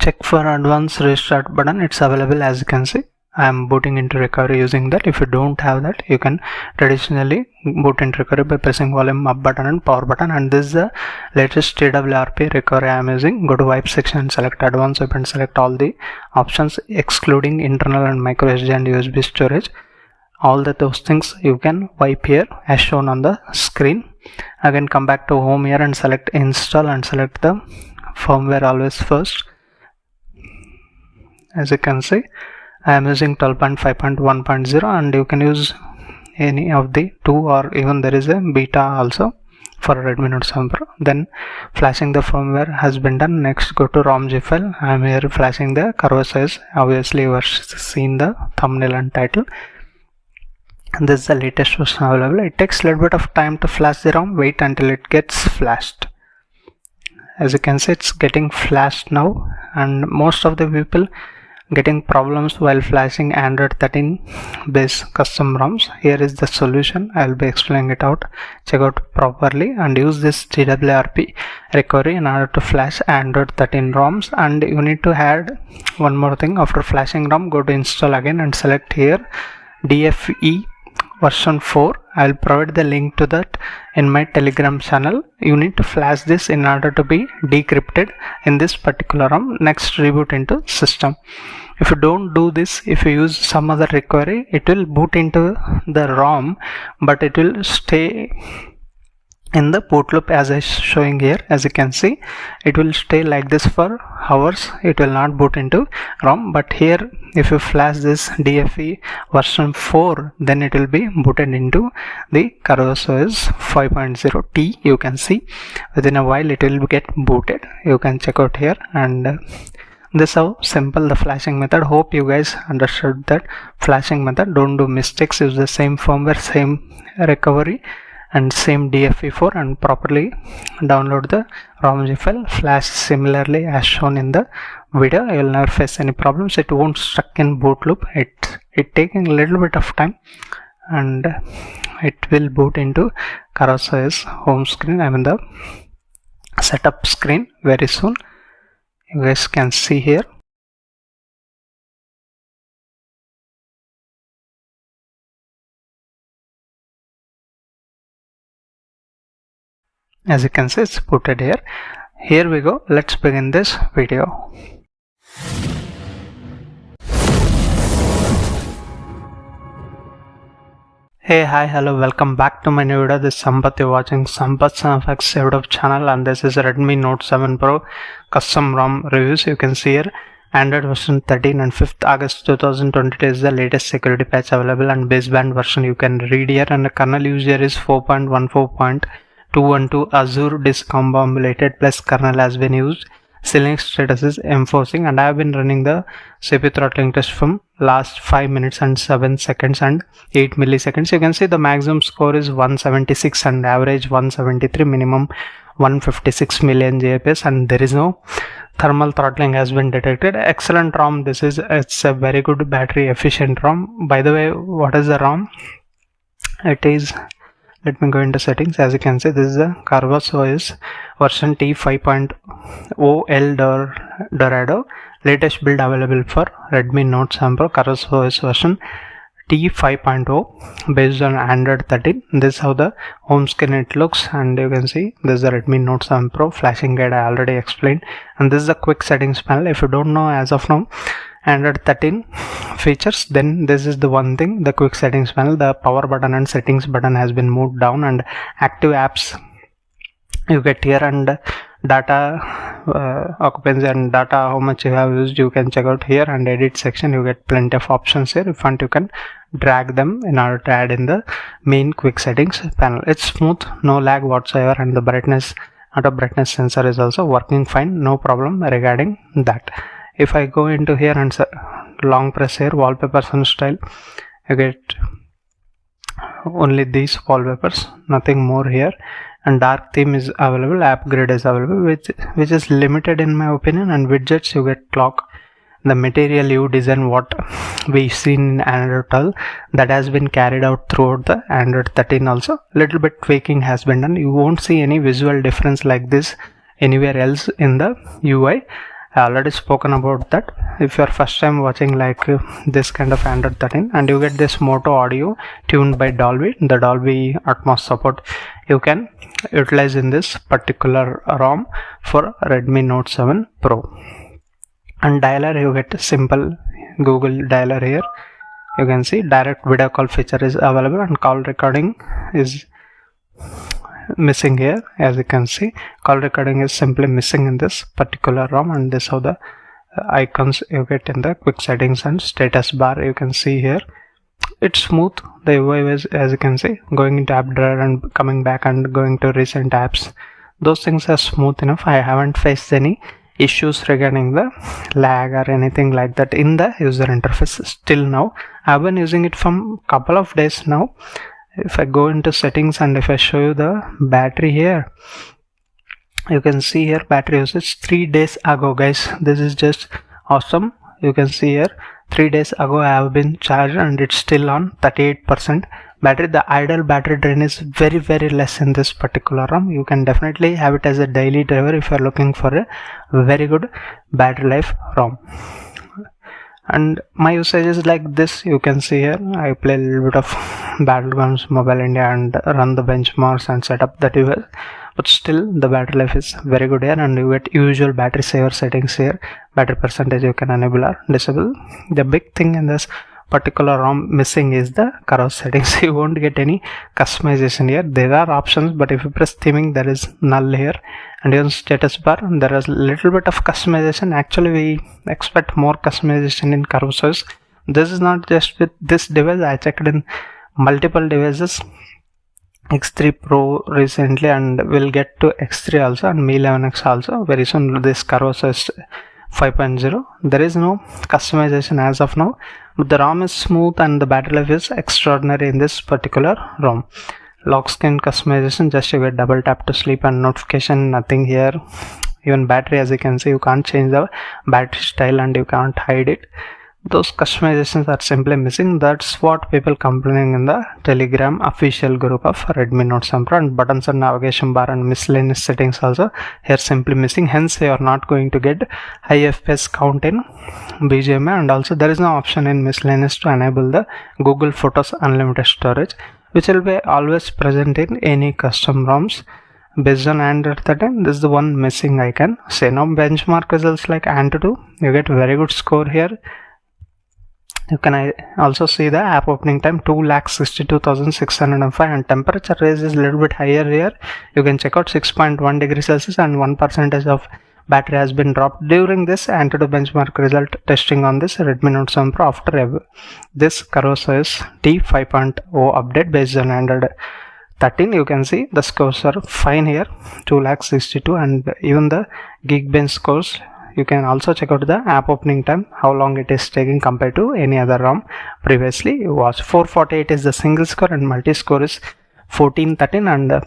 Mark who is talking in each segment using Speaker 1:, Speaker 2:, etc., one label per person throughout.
Speaker 1: check for advanced restart button. It's available, as you can see. I am booting into recovery using that. If you don't have that, you can traditionally boot into recovery by pressing volume up button and power button. And this is the latest TWRP recovery I am using. Go to wipe section and select advanced wipe and select all the options excluding internal and micro SD and USB storage. All those things you can wipe here as shown on the screen. Again, come back to home here and select install and select the firmware always first. As you can see, I am using 12.5.1.0 and you can use any of the two, or even there is a beta also for Redmi Note 7 Pro. Then flashing the firmware has been done. Next, go to ROM file. I am here flashing the Corvus OS. Obviously you have seen the thumbnail and title. And this is the latest version available. It takes a little bit of time to flash the ROM. Wait until it gets flashed. As you can see, it's getting flashed now, and most of the people getting problems while flashing Android 13 based custom ROMs. Here is the solution. I will be explaining it out. Check out properly and use this TWRP recovery in order to flash Android 13 ROMs. And you need to add one more thing. After flashing ROM, go to install again and select here DFE version 4. I will provide the link to that in my Telegram channel. You need to flash this in order to be decrypted in this particular ROM. Next, reboot into system. If you don't do this, if you use some other recovery, it will boot into the ROM, but it will stay in the boot loop as I showing here. As you can see, it will stay like this for hours. It will not boot into ROM. But here, if you flash this DFE version 4, then it will be booted into the Corvus OS 5.0 T. You can see within a while it will get booted. You can check out here, and this is how simple the flashing method. Hope you guys understood that flashing method. Don't do mistakes. Use the same firmware, same recovery and same DFE4, and properly download the ROM file. Flash similarly as shown in the video. You will never face any problems. It won't stuck in boot loop. It taking a little bit of time, and it will boot into Corvus OS home screen. I mean the setup screen very soon. You guys can see here. As you can see, it's booted here. Here we go. Let's begin this video. Hey, hi, hello, welcome back to my new video. This is Sampath. You're watching Sampath's FX YouTube channel, and this is Redmi Note 7 Pro custom ROM reviews. You can see here Android version 13 and 5th August 2022 is the latest security patch available, and baseband version you can read here, and the kernel used here is 4.14.212 Azure disk combobulated plus kernel has been used. Ceiling status is enforcing, and I have been running the CPU throttling test from last 5 minutes and 7 seconds and 8 milliseconds. You can see the maximum score is 176 and average 173, minimum 156 million GAPS, and there is no thermal throttling has been detected. Excellent ROM. It's a very good battery efficient ROM. By the way, what is the ROM? It is, let me go into settings. As you can see, this is the Corvus OS version T5.0 El-Dorado, latest build available for Redmi Note 7 Pro. Corvus OS version T5.0 based on Android 13. This is how the home screen it looks, and you can see this is the Redmi Note 7 Pro flashing guide I already explained, and this is the quick settings panel. If you don't know as of now Android 13 features, then this is the one thing, the quick settings panel. The power button and settings button has been moved down, and active apps you get here, and data occupancy and data how much you have used you can check out here, and edit section you get plenty of options here. If you want, you can drag them in order to add in the main quick settings panel. It's smooth, no lag whatsoever, and the brightness, auto brightness sensor is also working fine, no problem regarding that. If I go into here and long press here, wallpapers and style, you get only these wallpapers, nothing more here, and dark theme is available, app grid is available, which is limited in my opinion, and widgets you get clock, the material you design what we've seen in Android 12 that has been carried out throughout the Android 13 also. Little bit tweaking has been done. You won't see any visual difference like this anywhere else in the UI. I already spoken about that. If you are first time watching like this kind of Android 13 and you get this Moto audio tuned by Dolby, the Dolby Atmos support, you can utilize in this particular ROM for Redmi Note 7 Pro. And dialer, you get simple Google dialer here. You can see direct video call feature is available and call recording is missing here. As you can see, call recording is simply missing in this particular ROM, and this how the icons you get in the quick settings and status bar. You can see here it's smooth. The UI is, as you can see, going into app drawer and coming back and going to recent apps. Those things are smooth enough. I haven't faced any issues regarding the lag or anything like that in the user interface still now. I've been using it from couple of days now. If I go into settings and if I show you the battery here, you can see here battery usage 3 days ago, guys. This is just awesome. You can see here 3 days ago I have been charged and it's still on 38% battery. The idle battery drain is very less in this particular ROM. You can definitely have it as a daily driver if you are looking for a very good battery life ROM. And my usage is like this. You can see here I play a little bit of Battlegrounds Mobile India and run the benchmarks and set up the device, but still the battery life is very good here. And you get usual battery saver settings here. Battery percentage you can enable or disable. The big thing in this particular ROM missing is the Corvus settings. You won't get any customization here. There are options, but if you press theming, there is null here. And even status bar, there is a little bit of customization. Actually, we expect more customization in Corvus OS. This is not just with this device. I checked in multiple devices, X3 Pro recently, and we'll get to X3 also and Mi 11X also very soon. This Corvus OS 5.0. There is no customization as of now, but the ROM is smooth and the battery life is extraordinary in this particular ROM. Lock screen customization, just you get double tap to sleep, and notification, nothing here. Even battery, as you can see, you can't change the battery style and you can't hide it. Those customizations are simply missing. That's what people complaining in the Telegram official group of Redmi Note 7 Pro. And buttons and navigation bar and miscellaneous settings also here simply missing. Hence you are not going to get high FPS count in BGMI. And also there is no option in miscellaneous to enable the Google Photos unlimited storage, which will be always present in any custom ROMs based on Android 13. This is the one missing, I can say. Now benchmark results like Antutu, you get very good score here. You can also see the app opening time 2,62,605, and temperature raise is a little bit higher here. You can check out 6.1 degrees Celsius and 1% of battery has been dropped during this Antutu benchmark result testing on this Redmi Note 7 Pro after this Corvus OS T5.0 update based on Android 13. You can see the scores are fine here, 2,62,000, and even the Geekbench scores. You can also check out the app opening time, how long it is taking compared to any other ROM previously. You watch 448 is the single score and multi score is 1413, and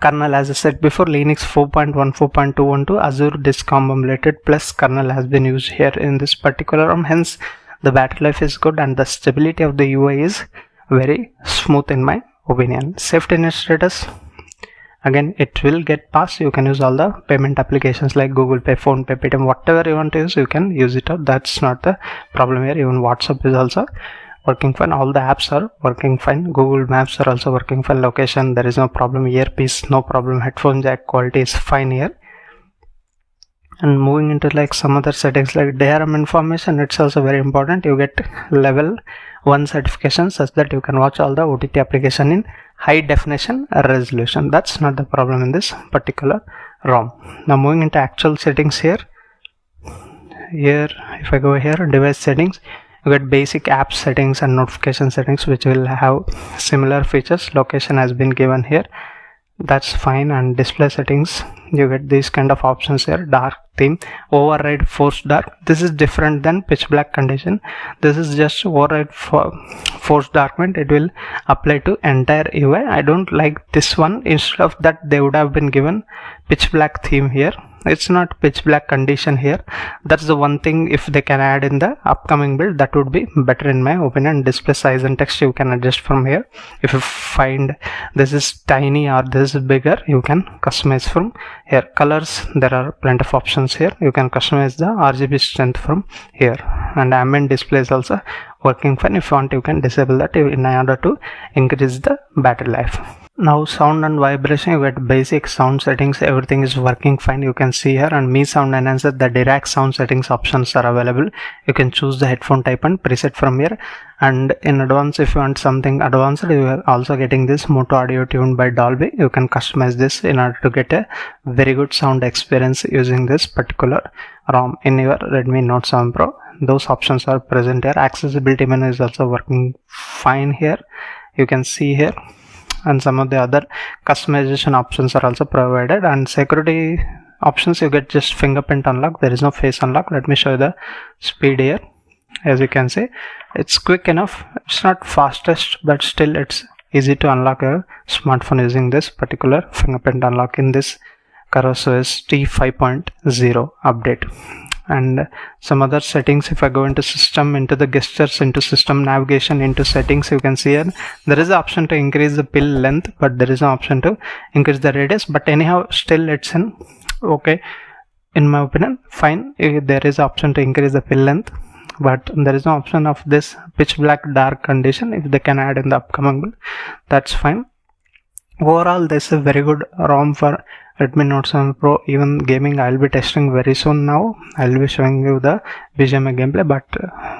Speaker 1: kernel, as I said before, Linux 4.1, 4.212 Azure discombobulated plus kernel has been used here in this particular ROM. Hence the battery life is good and the stability of the UI is very smooth in my opinion. Safety net status, again it will get passed. You can use all the payment applications like Google Pay, Phone Pay, Paytm, whatever you want to use, you can use it out. That's not the problem here. Even WhatsApp is also working fine. All the apps are working fine. Google Maps are also working fine. Location, there is no problem. Earpiece, no problem. Headphone jack quality is fine here. And moving into like some other settings like DRM information, it's also very important. You get level 1 certification such that you can watch all the OTT application in high definition resolution. That's not the problem in this particular ROM. Now moving into actual settings here. If I go here, device settings, you get basic app settings and notification settings which will have similar features. Location has been given here, that's fine. And display settings, you get these kind of options here. Dark theme, override forced dark. This is different than pitch black condition. This is just override for forced darkment. It will apply to entire UI. I don't like this one. Instead of that, they would have been given pitch black theme here. it's not pitch black condition here. That's the one thing, if they can add in the upcoming build, that would be better in my opinion. Display size and text you can adjust from here. If you find this is tiny or this is bigger, you can customize from here. Colors, there are plenty of options here. You can customize the RGB strength from here, and ambient display is also working fine. If you want, you can disable that in order to increase the battery life. Now sound and vibration, you get basic sound settings, everything is working fine. You can see here, and Me Sound Enhancer, the direct sound settings options are available. You can choose the headphone type and preset from here. And in advance, if you want something advanced, you are also getting this Moto Audio tuned by Dolby. You can customize this in order to get a very good sound experience using this particular ROM in your Redmi Note 7 Pro. Those options are present here. Accessibility menu is also working fine here. You can see here, and some of the other customization options are also provided. And security options, you get just fingerprint unlock. There is no face unlock. Let me show you the speed here. As you can see, it's quick enough. It's not fastest, but still it's easy to unlock your smartphone using this particular fingerprint unlock in this Corvus OS T5.0 update. And some other settings, if I go into system, into the gestures, into system navigation, into settings, you can see here there is an option to increase the pill length, but there is no option to increase the radius. But anyhow, still it's in okay, in my opinion, fine. There is an option to increase the pill length, but there is no option of this pitch black dark condition. If they can add in the upcoming build, that's fine. Overall, this is a very good ROM for Redmi Note 7 Pro. Even gaming, I'll be testing very soon. Now I'll be showing you the BGMI gameplay, but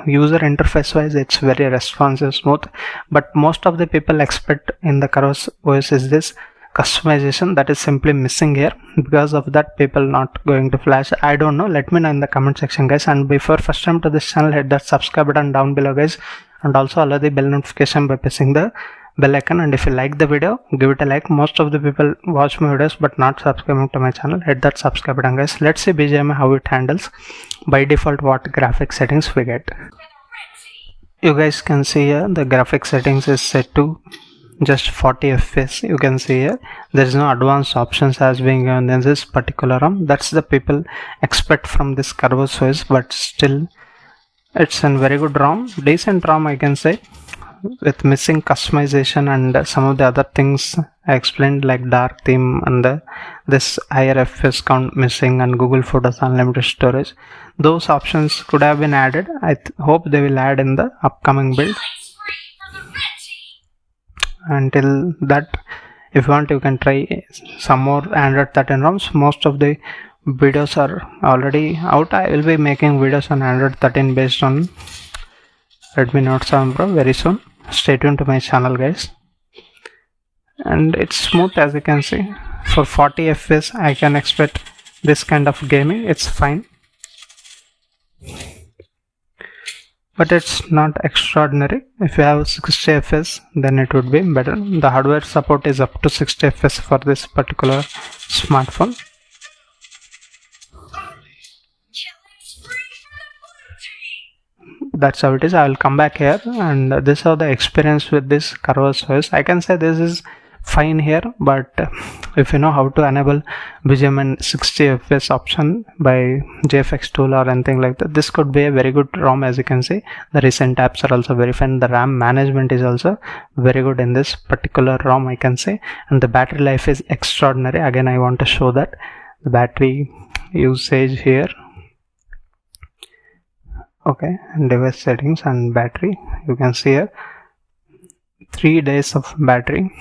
Speaker 1: user interface wise, it's very responsive, smooth. But most of the people expect in the Corvus OS is this customization that is simply missing here. Because of that, people not going to flash. I don't know, let me know in the comment section, guys. And before first time to this channel, hit that subscribe button down below, guys, and also allow the bell notification by pressing the bell icon. And if you like the video, give it a like. Most of the people watch my videos but not subscribing to my channel. Hit that subscribe button, guys. Let's see BGMI how it handles. By default, what graphic settings we get. You guys can see here the graphic settings is set to just 40 FPS. You can see here there is no advanced options as being given in this particular ROM. That's the people expect from this Corvus OS, but still it's a very good ROM, decent ROM I can say, with missing customization and some of the other things I explained, like dark theme and this higher FPS count missing and Google Photos unlimited storage. Those options could have been added. I hope they will add in the upcoming build. Until that, if you want, you can try some more Android 13 ROMs. Most of the videos are already out. I will be making videos on Android 13 based on Redmi Note 7 Pro very soon. Stay tuned to my channel, guys. And it's smooth, as you can see. For 40 FPS I can expect this kind of gaming. It's fine, but it's not extraordinary. If you have 60 FPS, then it would be better. The hardware support is up to 60 FPS for this particular smartphone. That's how it is. I will come back here, and this is how the experience with this Corvus OS. I can say this is fine here, but if you know how to enable BGMI 60 FPS option by JFX tool or anything like that, this could be a very good ROM. As you can see, the recent apps are also very fine. The RAM management is also very good in this particular ROM, I can say, and the battery life is extraordinary. Again, I want to show that the battery usage here. Okay, and device settings and battery, you can see here 3 days of battery,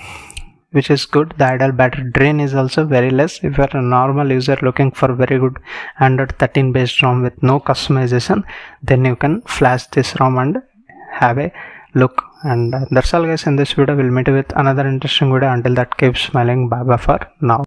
Speaker 1: which is good. The idle battery drain is also very less. If you are a normal user looking for very good Android 13 based ROM with no customization, then you can flash this ROM and have a look. And that's all, guys, in this video. We'll meet you with another interesting video. Until that, keep smiling. Bye bye for now.